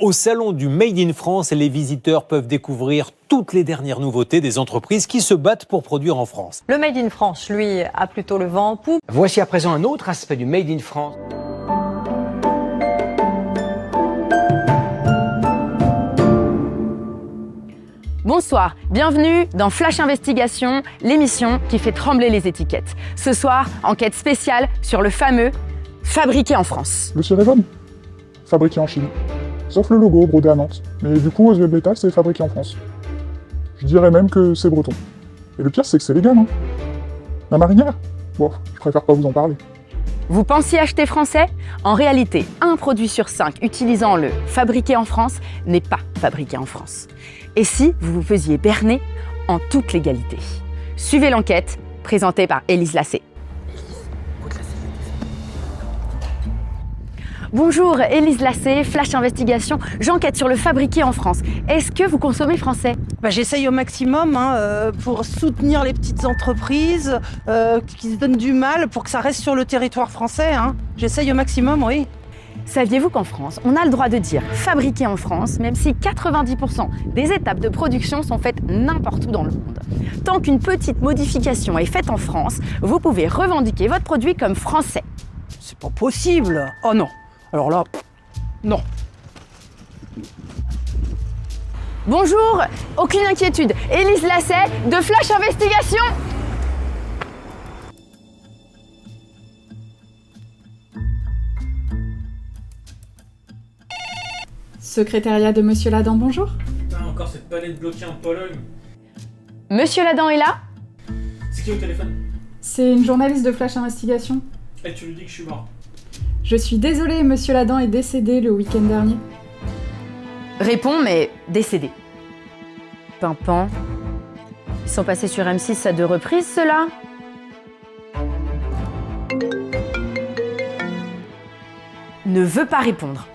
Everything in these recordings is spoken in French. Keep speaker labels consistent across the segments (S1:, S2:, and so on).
S1: Au salon du Made in France, les visiteurs peuvent découvrir toutes les dernières nouveautés des entreprises qui se battent pour produire en France.
S2: Le Made in France, lui, a plutôt le vent en poupe.
S3: Voici à présent un autre aspect du Made in France.
S4: Bonsoir, bienvenue dans Flash Investigation, l'émission qui fait trembler les étiquettes. Ce soir, enquête spéciale sur le fameux fabriqué en France.
S5: Le Ceragon, fabriqué en Chine. Sauf le logo brodé à Nantes. Mais du coup, Oswald Metal, c'est fabriqué en France. Je dirais même que c'est breton. Et le pire, c'est que c'est légal, hein. La marinière? Bon, je préfère pas vous en parler.
S4: Vous pensiez acheter français? En réalité, un produit sur 5 utilisant le fabriqué en France n'est pas fabriqué en France. Et si vous vous faisiez berner en toute légalité? Suivez l'enquête présentée par Élise Lacé. Bonjour, Élise Lacé, Flash Investigation. J'enquête sur le fabriqué en France. Est-ce que vous consommez français?
S6: J'essaye au maximum pour soutenir les petites entreprises qui se donnent du mal pour que ça reste sur le territoire français. J'essaye au maximum, oui.
S4: Saviez-vous qu'en France, on a le droit de dire fabriqué en France, même si 90% des étapes de production sont faites n'importe où dans le monde. Tant qu'une petite modification est faite en France, vous pouvez revendiquer votre produit comme français.
S6: C'est pas possible. Oh non. Alors là, non.
S4: Bonjour, aucune inquiétude. Élise Lacet de Flash Investigation.
S7: Secrétariat de Monsieur Ladan, bonjour.
S8: Putain, encore cette palette bloquée en Pologne.
S4: Monsieur Ladan est là?
S8: C'est qui au téléphone?
S7: C'est une journaliste de Flash Investigation.
S8: Et tu lui dis que je suis mort.
S7: Je suis désolée, Monsieur Ladan est décédé le week-end dernier.
S4: Réponds, mais décédé. Pimpant. Ils sont passés sur M6 à 2 reprises, ceux-là? Ne veut pas répondre.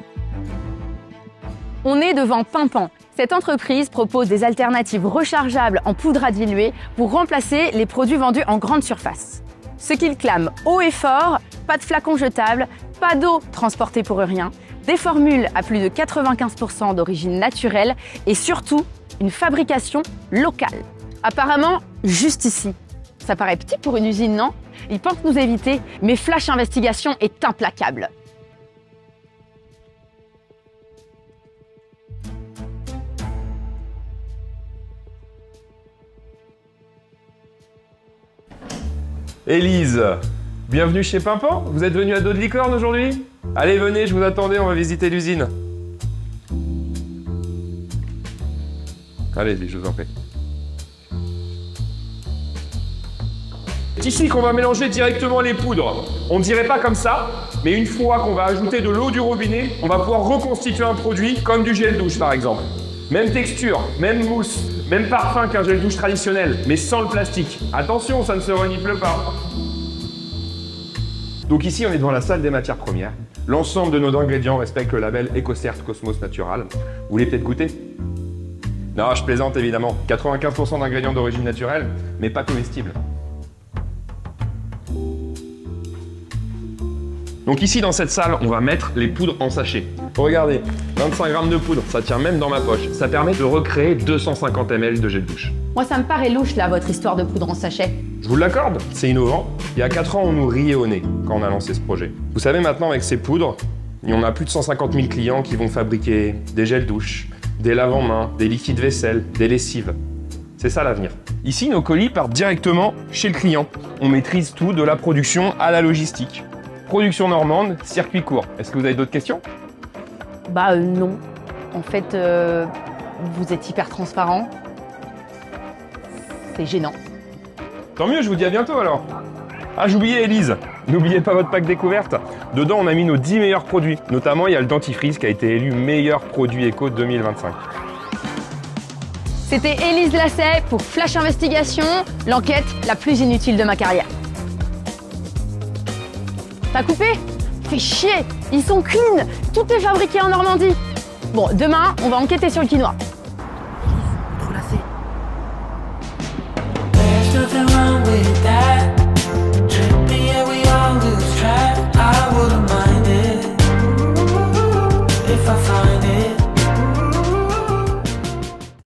S4: On est devant Pimpant. Cette entreprise propose des alternatives rechargeables en poudre à diluer pour remplacer les produits vendus en grande surface. Ce qu'ils clament haut et fort, pas de flacons jetables, pas d'eau transportée pour rien, des formules à plus de 95% d'origine naturelle et surtout une fabrication locale. Apparemment, juste ici. Ça paraît petit pour une usine, non? Ils pensent nous éviter, mais Flash Investigation est implacable.
S9: Élise, bienvenue chez Pimpant. Vous êtes venue à dos de licorne aujourd'hui? Allez, venez, je vous attendais, on va visiter l'usine. Allez-y, je vous en prie. C'est ici qu'on va mélanger directement les poudres. On ne dirait pas comme ça, mais une fois qu'on va ajouter de l'eau du robinet, on va pouvoir reconstituer un produit comme du gel douche par exemple. Même texture, même mousse, même parfum qu'un gel douche traditionnel, mais sans le plastique. Attention, ça ne se renifle pas. Donc ici, on est devant la salle des matières premières. L'ensemble de nos ingrédients respecte le label EcoCert Cosmos Natural. Vous voulez peut-être goûter? Non, je plaisante évidemment. 95% d'ingrédients d'origine naturelle, mais pas comestibles. Donc ici, dans cette salle, on va mettre les poudres en sachet. Regardez, 25 grammes de poudre, ça tient même dans ma poche. Ça permet de recréer 250 ml de gel douche.
S4: Moi, ça me paraît louche, là, votre histoire de poudre en sachet.
S9: Je vous l'accorde, c'est innovant. Il y a 4 ans, on nous riait au nez quand on a lancé ce projet. Vous savez, maintenant, avec ces poudres, on a plus de 150 000 clients qui vont fabriquer des gels douche, des lave-en-main, des liquides vaisselle, des lessives. C'est ça l'avenir. Ici, nos colis partent directement chez le client. On maîtrise tout, de la production à la logistique. Production normande, circuit court. Est-ce que vous avez d'autres questions?
S4: Non. En fait, vous êtes hyper transparent. C'est gênant.
S9: Tant mieux, je vous dis à bientôt alors. Ah, j'oubliais Élise. N'oubliez pas votre pack découverte. Dedans, on a mis nos 10 meilleurs produits. Notamment, il y a le dentifrice qui a été élu meilleur produit éco 2025.
S4: C'était Élise Lacet pour Flash Investigation, l'enquête la plus inutile de ma carrière. T'as coupé? Fais chier, ils sont clean, tout est fabriqué en Normandie. Bon, demain, on va enquêter sur le quinoa.
S6: Trop la fait.
S10: I wouldn't mind it if I find